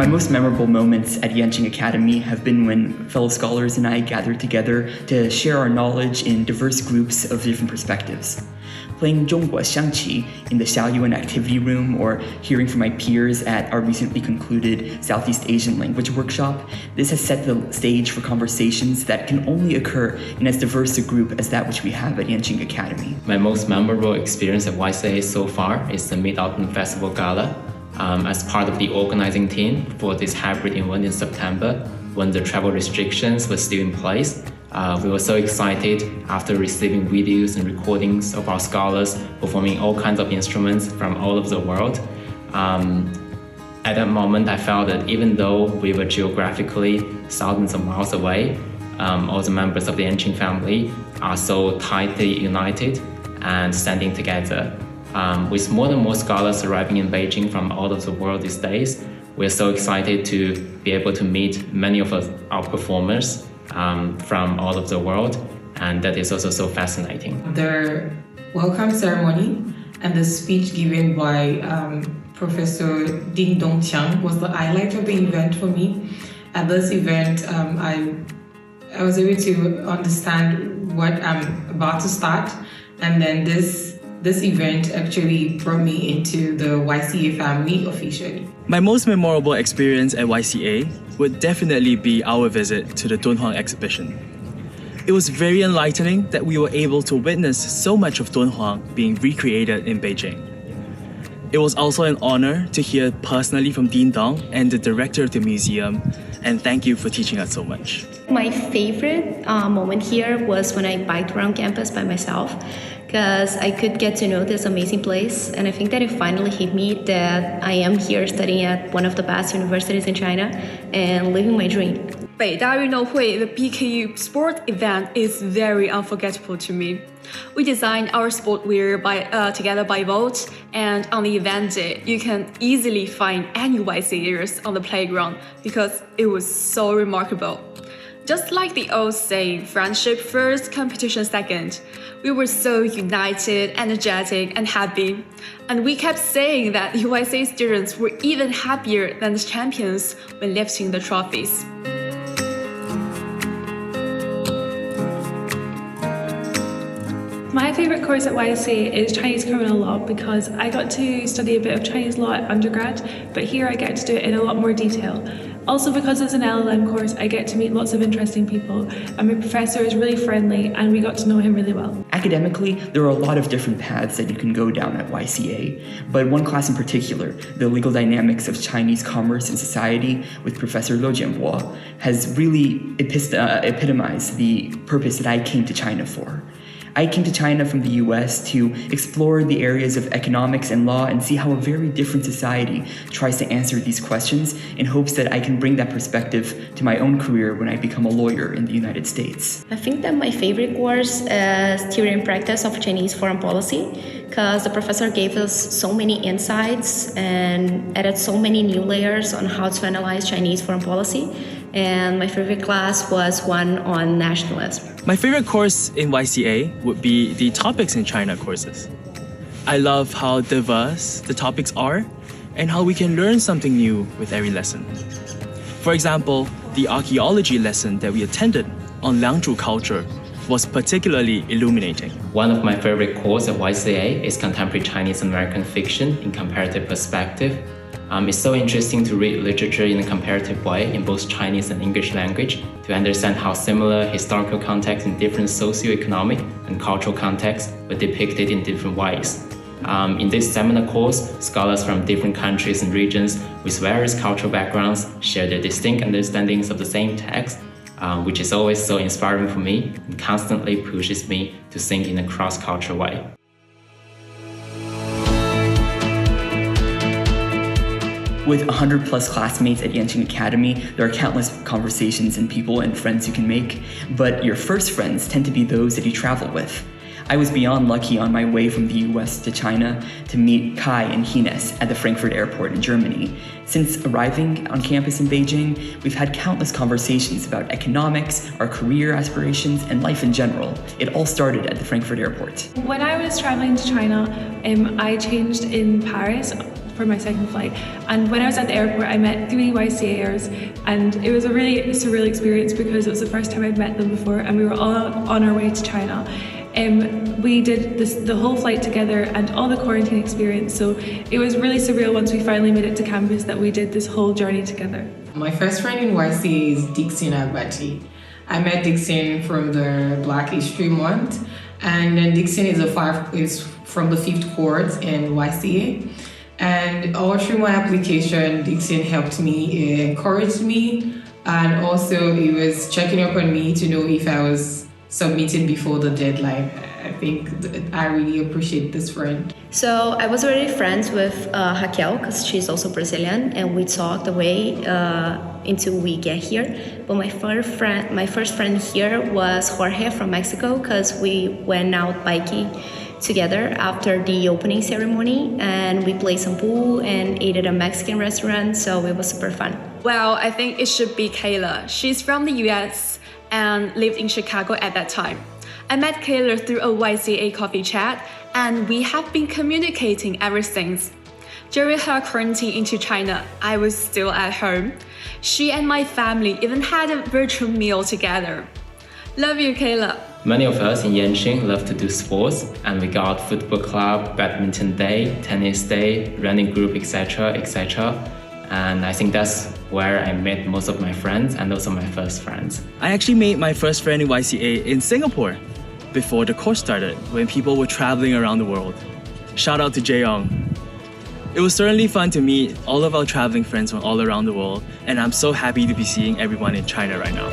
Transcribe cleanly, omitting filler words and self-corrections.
most memorable moments at Yenching Academy have been when fellow scholars and I gathered together to share our knowledge in diverse groups of different perspectives. Playing 中国象棋 in the Xiaoyuan activity room or hearing from my peers at our recently concluded Southeast Asian language workshop, this has set the stage for conversations that can only occur in as diverse a group as that which we have at Yenching Academy. My most memorable experience at YCA so far is the Mid-Autumn Festival Gala. As part of the organizing team for this hybrid event in September, when the travel restrictions were still in place, we were so excited after receiving videos and recordings of our scholars performing all kinds of instruments from all over the world. At that moment, I felt that even though we were geographically thousands of miles away, all the members of the Yenching family are so tightly united and standing together. With more and more scholars arriving in Beijing from all over the world these days, we're so excited to be able to meet many of our performers from all over the world, and that is also so fascinating. The welcome ceremony and the speech given by Professor Ding Dong Qiang was the highlight of the event for me. At this event, I was able to understand what I'm about to start, and then this event actually brought me into the YCA family officially. My most memorable experience at YCA would definitely be our visit to the Dunhuang exhibition. It was very enlightening that we were able to witness so much of Dunhuang being recreated in Beijing. It was also an honor to hear personally from Dean Dong and the director of the museum, and thank you for teaching us so much. My favorite moment here was when I biked around campus by myself, because I could get to know this amazing place, and I think that it finally hit me that I am here studying at one of the best universities in China and living my dream. 北大运动会, the PKU sport event is very unforgettable to me. We designed our sport wear together by vote, and on the event day, you can easily find any YCAers on the playground because it was so remarkable. Just like the old saying, friendship first, competition second, we were so united, energetic, and happy. And we kept saying that YCA students were even happier than the champions when lifting the trophies. My favourite course at YCA is Chinese criminal law because I got to study a bit of Chinese law at undergrad, but here I get to do it in a lot more detail. Also, because it's an LLM course, I get to meet lots of interesting people, and my professor is really friendly and we got to know him really well. Academically, there are a lot of different paths that you can go down at YCA, but one class in particular, the legal dynamics of Chinese commerce and society with Professor Liu Jianbo, has really epitomized the purpose that I came to China for. I came to China from the US to explore the areas of economics and law and see how a very different society tries to answer these questions in hopes that I can bring that perspective to my own career when I become a lawyer in the United States. I think that my favorite course is Theory and Practice of Chinese Foreign Policy, because the professor gave us so many insights and added so many new layers on how to analyze Chinese foreign policy. And my favorite class was one on nationalism. My favorite course in YCA would be the Topics in China courses. I love how diverse the topics are and how we can learn something new with every lesson. For example, the archaeology lesson that we attended on Liangzhu culture was particularly illuminating. One of my favorite courses at YCA is Contemporary Chinese American Fiction in Comparative Perspective. It's so interesting to read literature in a comparative way in both Chinese and English language to understand how similar historical contexts in different socioeconomic and cultural contexts were depicted in different ways. In this seminar course, scholars from different countries and regions with various cultural backgrounds share their distinct understandings of the same text, which is always so inspiring for me and constantly pushes me to think in a cross-cultural way. With 100 plus classmates at Yenching Academy, there are countless conversations and people and friends you can make, but your first friends tend to be those that you travel with. I was beyond lucky on my way from the US to China to meet Kai and Hines at the Frankfurt airport in Germany. Since arriving on campus in Beijing, we've had countless conversations about economics, our career aspirations, and life in general. It all started at the Frankfurt airport. When I was traveling to China, I changed in Paris for my second flight. And when I was at the airport, I met 3 YCAers, and it was a really surreal experience because it was the first time I'd met them before, and we were all on our way to China. We did the whole flight together and all the quarantine experience, so it was really surreal once we finally made it to campus that we did this whole journey together. My first friend in YCA is Dixon Agbati. I met Dixon from the Black History Month, and then Dixon is from the 5th cohort in YCA. And all through my application, Dixon helped me, encouraged me, and also he was checking up on me to know if I was submitting before the deadline. I think I really appreciate this friend. So I was already friends with Raquel, because she's also Brazilian, and we talked the way until we get here. But my first friend here was Jorge from Mexico, because we went out biking together after the opening ceremony, and we played some pool and ate at a Mexican restaurant, so it was super fun. Well, I think it should be Kayla. She's from the US and lived in Chicago at that time. I met Kayla through a YCA coffee chat, and we have been communicating ever since. During her quarantine into China, I was still at home. She and my family even had a virtual meal together. Love you, Kayla. Many of us in Yenching love to do sports, and we got football club, badminton day, tennis day, running group, etc., etc. And I think that's where I met most of my friends and also my first friends. I actually made my first friend in YCA in Singapore before the course started, when people were traveling around the world. Shout out to Jae-young. It was certainly fun to meet all of our traveling friends from all around the world, and I'm so happy to be seeing everyone in China right now.